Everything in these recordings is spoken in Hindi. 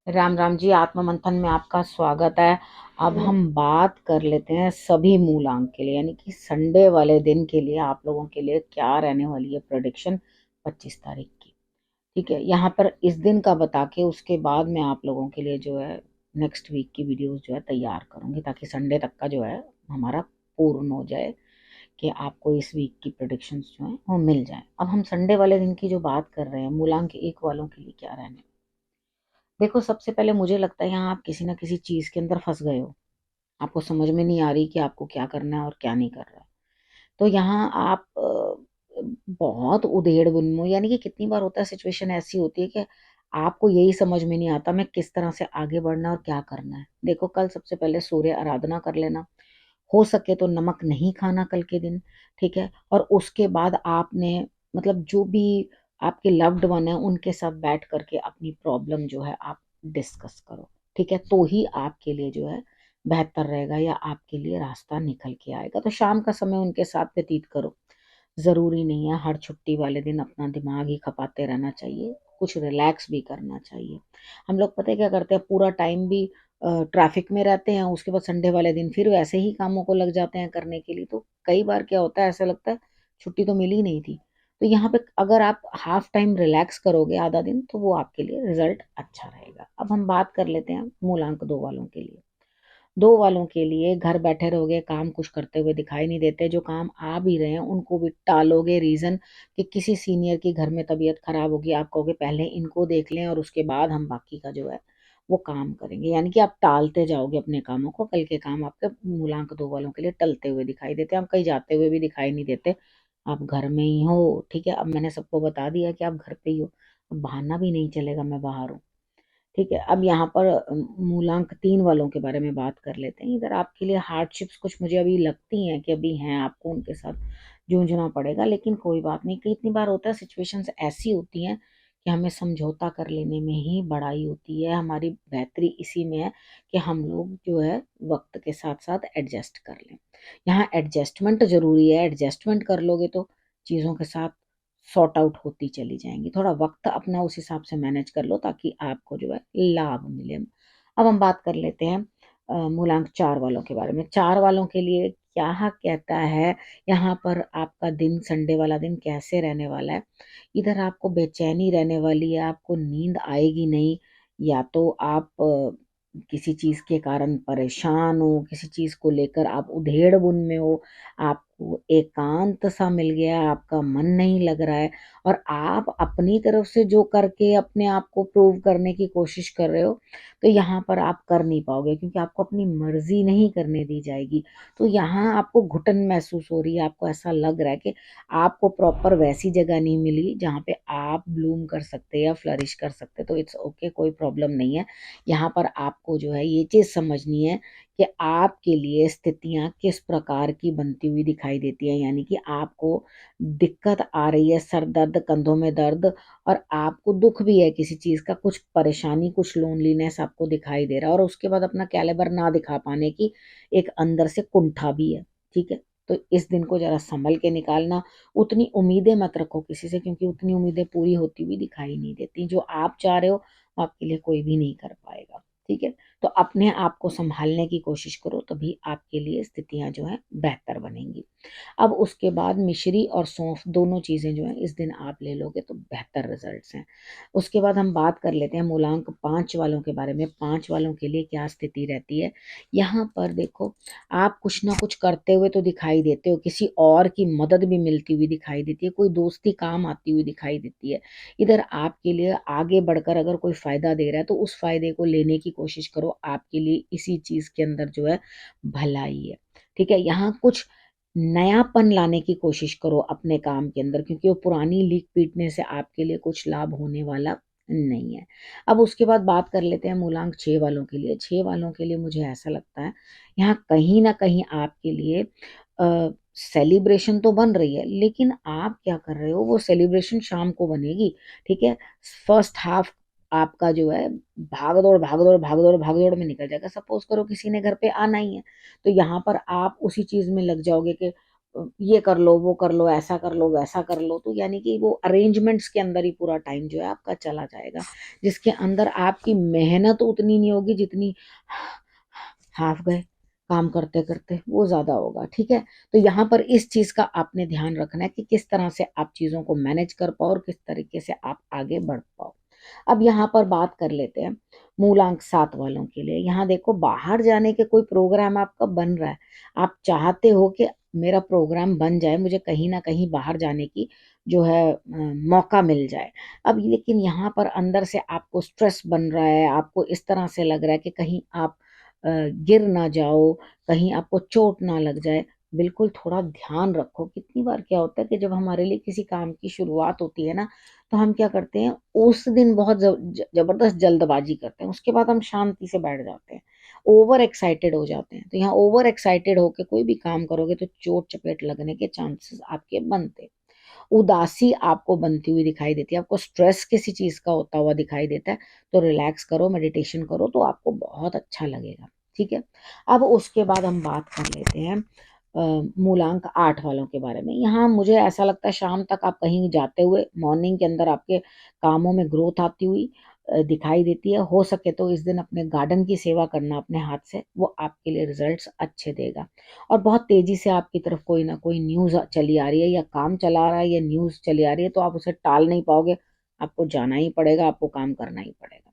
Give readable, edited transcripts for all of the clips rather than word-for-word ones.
राम राम जी। आत्म मंथन में आपका स्वागत है। अब हम बात कर लेते हैं सभी मूलांक के लिए, यानी कि संडे वाले दिन के लिए आप लोगों के लिए क्या रहने वाली है प्रेडिक्शन 25 तारीख की। ठीक है, यहाँ पर इस दिन का बता के उसके बाद मैं आप लोगों के लिए जो है नेक्स्ट वीक की वीडियोस जो है तैयार करूंगी, ताकि संडे तक का जो है हमारा पूर्ण हो जाए कि आपको इस वीक की प्रेडिक्शंस जो है वो मिल जाए। अब हम संडे वाले दिन की जो बात कर रहे हैं, मूलांक एक वालों के लिए क्या रहने। देखो, सबसे पहले मुझे लगता है यहाँ आप किसी ना किसी चीज के अंदर फंस गए हो। आपको समझ में नहीं आ रही कि आपको क्या करना है और क्या नहीं कर रहा है। तो यहाँ आप बहुत उधेड़ बुन में हो। यानी कि कितनी बार होता है, सिचुएशन ऐसी होती है कि आपको यही समझ में नहीं आता मैं किस तरह से आगे बढ़ना है और क्या करना है। देखो, कल सबसे पहले सूर्य आराधना कर लेना। हो सके तो नमक नहीं खाना कल के दिन। ठीक है, और उसके बाद आपने मतलब जो भी आपके लव्ड वन है उनके साथ बैठ करके अपनी प्रॉब्लम जो है आप डिस्कस करो। ठीक है, तो ही आपके लिए जो है बेहतर रहेगा या आपके लिए रास्ता निकल के आएगा। तो शाम का समय उनके साथ व्यतीत करो। जरूरी नहीं है हर छुट्टी वाले दिन अपना दिमाग ही खपाते रहना चाहिए, कुछ रिलैक्स भी करना चाहिए। हम लोग पता है क्या करते हैं, पूरा टाइम भी ट्रैफिक में रहते हैं, उसके बाद संडे वाले दिन फिर वैसे ही कामों को लग जाते हैं करने के लिए। तो कई बार क्या होता है, ऐसा लगता है छुट्टी तो मिली नहीं थी। तो यहाँ पे अगर आप हाफ टाइम रिलैक्स करोगे आधा दिन, तो वो आपके लिए रिजल्ट अच्छा रहेगा। अब हम बात कर लेते हैं मूलांक दो वालों के लिए। दो वालों के लिए घर बैठे रहोगे, काम कुछ करते हुए दिखाई नहीं देते। जो काम आ भी रहे हैं उनको भी टालोगे, रीजन कि किसी सीनियर की घर में तबीयत खराब होगी, आप कहोगे पहले इनको देख लें और उसके बाद हम बाकी का जो है वो काम करेंगे। यानी कि आप टालते जाओगे अपने कामों को। कल के काम आपके मूलांक दो वालों के लिए टलते हुए दिखाई देते हैं। आप कहीं जाते हुए भी दिखाई नहीं देते, आप घर में ही हो। ठीक है, अब मैंने सबको बता दिया कि आप घर पे ही हो, अब बहाना भी नहीं चलेगा मैं बाहर हूँ। ठीक है, अब यहाँ पर मूलांक तीन वालों के बारे में बात कर लेते हैं। इधर आपके लिए हार्डशिप्स कुछ मुझे अभी लगती हैं कि अभी हैं, आपको उनके साथ जूझना पड़ेगा, लेकिन कोई बात नहीं। कितनी बार होता है सिचुएशंस ऐसी होती हैं कि हमें समझौता कर लेने में ही बड़ाई होती है। हमारी बेहतरी इसी में है कि हम लोग जो है वक्त के साथ साथ एडजस्ट कर लें। यहाँ एडजस्टमेंट जरूरी है, एडजस्टमेंट कर लोगे तो चीज़ों के साथ सॉर्ट आउट होती चली जाएंगी। थोड़ा वक्त अपना उस हिसाब से मैनेज कर लो ताकि आपको जो है लाभ मिले। अब हम बात कर लेते हैं मूलांक चार वालों के बारे में। चार वालों के लिए क्या कहता है यहाँ पर, आपका दिन संडे वाला दिन कैसे रहने वाला है। इधर आपको बेचैनी रहने वाली है, आपको नींद आएगी नहीं। या तो आप किसी चीज के कारण परेशान हो, किसी चीज को लेकर आप उधेड़ बुन में हो, आपको एकांत सा मिल गया, आपका मन नहीं लग रहा है, और आप अपनी तरफ से जो करके अपने आप को प्रूव करने की कोशिश कर रहे हो, तो यहाँ पर आप कर नहीं पाओगे क्योंकि आपको अपनी मर्जी नहीं करने दी जाएगी। तो यहाँ आपको घुटन महसूस हो रही है, आपको ऐसा लग रहा है कि आपको प्रॉपर वैसी जगह नहीं मिली जहाँ पे आप ब्लूम कर सकते या फ्लरिश कर सकते। तो इट्स ओके, कोई प्रॉब्लम नहीं है। यहाँ पर आपको जो है ये चीज़ समझनी है कि आपके लिए स्थितियाँ किस प्रकार की बनती हुई दिखाई देती है। यानी कि आपको दिक्कत आ रही है, सर दर्द, कंधों में दर्द, और आपको दुख भी है किसी चीज़ का, कुछ परेशानी, कुछ लोनलीनेस आपको दिखाई दे रहा है, और उसके बाद अपना कैलिबर ना दिखा पाने की एक अंदर से कुंठा भी है। ठीक है, तो इस दिन को जरा संभल के निकालना। उतनी उम्मीदें मत रखो किसी से, क्योंकि उतनी उम्मीदें पूरी होती हुई दिखाई नहीं देती। जो आप चाह रहे हो वो आपके लिए कोई भी नहीं कर पाएगा। ठीक है, तो अपने आप को संभालने की कोशिश करो, तभी आपके लिए स्थितियां जो है बेहतर बनेंगी। अब उसके बाद मिश्री और सौंफ दोनों चीजें जो है इस दिन आप ले लोगे तो बेहतर रिजल्ट्स हैं। उसके बाद हम बात कर लेते हैं मूलांक पांच वालों के बारे में। पांच वालों के लिए क्या स्थिति रहती है। यहाँ पर देखो, आप कुछ ना कुछ करते हुए तो दिखाई देते हो, किसी और की मदद भी मिलती हुई दिखाई देती है, कोई दोस्ती काम आती हुई दिखाई देती है। इधर आपके लिए आगे बढ़कर अगर कोई फायदा दे रहा है तो उस फायदे को लेने की कोशिश करो, आपके लिए इसी चीज के अंदर जो है भलाई है। ठीक है, यहाँ कुछ नयापन लाने की कोशिश करो अपने काम के अंदर, क्योंकि वो पुरानी लीक पीटने से आपके लिए कुछ लाभ होने वाला नहीं है। अब उसके बाद बात कर लेते हैं मूलांक छह वालों के लिए। छह वालों के लिए मुझे ऐसा लगता है यहाँ कहीं ना कहीं आपके लिए सेलिब्रेशन तो बन रही है, लेकिन आप क्या कर रहे हो, वो सेलिब्रेशन शाम को बनेगी। ठीक है, फर्स्ट हाफ आपका जो है भाग दौड़ भाग दौड़ भाग दौड़ भाग दौड़ में निकल जाएगा। सपोज करो किसी ने घर पे आना ही है, तो यहाँ पर आप उसी चीज में लग जाओगे कि ये कर लो, वो कर लो, ऐसा कर लो, वैसा कर लो, तो यानी कि वो अरेंजमेंट्स के अंदर ही पूरा टाइम जो है आपका चला जाएगा, जिसके अंदर आपकी मेहनत उतनी नहीं होगी जितनी हाफ गए काम करते करते, वो ज्यादा होगा। ठीक है, तो यहाँ पर इस चीज का आपने ध्यान रखना है कि किस तरह से आप चीजों को मैनेज कर पाओ और किस तरीके से आप आगे बढ़ पाओ। अब यहाँ पर बात कर लेते हैं मूलांक 7 वालों के लिए। यहाँ देखो, बाहर जाने के कोई प्रोग्राम आपका बन रहा है, आप चाहते हो कि मेरा प्रोग्राम बन जाए, मुझे कहीं ना कहीं बाहर जाने की जो है मौका मिल जाए। अब लेकिन यहाँ पर अंदर से आपको स्ट्रेस बन रहा है, आपको इस तरह से लग रहा है कि कहीं आप गिर ना जाओ, कहीं आपको चोट ना लग जाए। बिल्कुल थोड़ा ध्यान रखो। कितनी बार क्या होता है कि जब हमारे लिए किसी काम की शुरुआत होती है ना, तो हम क्या करते हैं, उस दिन बहुत जबरदस्त जल्दबाजी करते हैं, उसके बाद हम शांति से बैठ जाते हैं, ओवर एक्साइटेड हो जाते हैं। तो यहाँ ओवर एक्साइटेड होके कोई भी काम करोगे तो चोट चपेट लगने के चांसेस आपके बनते हैं। उदासी आपको बनती हुई दिखाई देती है, आपको स्ट्रेस किसी चीज का होता हुआ दिखाई देता है, तो रिलैक्स करो, मेडिटेशन करो, तो आपको बहुत अच्छा लगेगा। ठीक है, अब उसके बाद हम बात कर लेते हैं मूलांक 8 वालों के बारे में। यहाँ मुझे ऐसा लगता है शाम तक आप कहीं जाते हुए, मॉर्निंग के अंदर आपके कामों में ग्रोथ आती हुई दिखाई देती है। हो सके तो इस दिन अपने गार्डन की सेवा करना अपने हाथ से, वो आपके लिए रिजल्ट्स अच्छे देगा। और बहुत तेजी से आपकी तरफ कोई ना कोई न्यूज चली आ रही है, या काम चला रहा है, या न्यूज चली आ रही है, तो आप उसे टाल नहीं पाओगे, आपको जाना ही पड़ेगा, आपको काम करना ही पड़ेगा।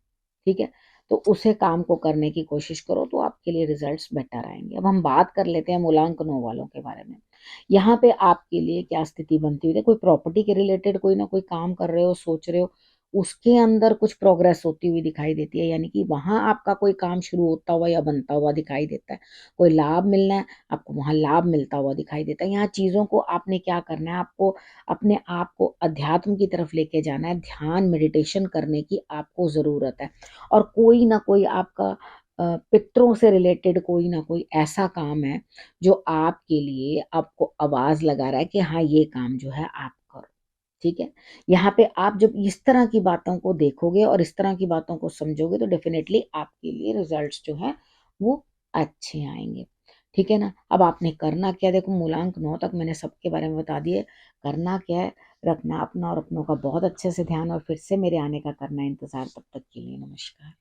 ठीक है, तो उसे काम को करने की कोशिश करो, तो आपके लिए रिजल्ट्स बेटर आएंगे। अब हम बात कर लेते हैं मूलांक 9 वालों के बारे में। यहाँ पे आपके लिए क्या स्थिति बनती हुई है, कोई प्रॉपर्टी के रिलेटेड कोई ना कोई काम कर रहे हो, सोच रहे हो, उसके अंदर कुछ प्रोग्रेस होती हुई दिखाई देती है, यानी कि वहां आपका कोई काम शुरू होता हुआ या बनता हुआ दिखाई देता है। कोई लाभ मिलना है आपको, वहां लाभ मिलता हुआ दिखाई देता है। यहाँ चीजों को आपने क्या करना है, आपको अपने आप को अध्यात्म की तरफ लेके जाना है, ध्यान मेडिटेशन करने की आपको जरूरत है। और कोई ना कोई आपका पितरों से रिलेटेड कोई ना कोई ऐसा काम है जो आपके लिए आपको आवाज लगा रहा है कि हाँ, ये काम जो है आप करो। ठीक है, यहाँ पे आप जब इस तरह की बातों को देखोगे और इस तरह की बातों को समझोगे, तो डेफिनेटली आपके लिए रिजल्ट्स जो है वो अच्छे आएंगे। ठीक है ना, अब आपने करना क्या, देखो मूलांक 9 तक मैंने सबके बारे में बता दिए। करना क्या है, रखना अपना और अपनों का बहुत अच्छे से ध्यान, और फिर से मेरे आने का करना इंतजार। तब तक के लिए नमस्कार।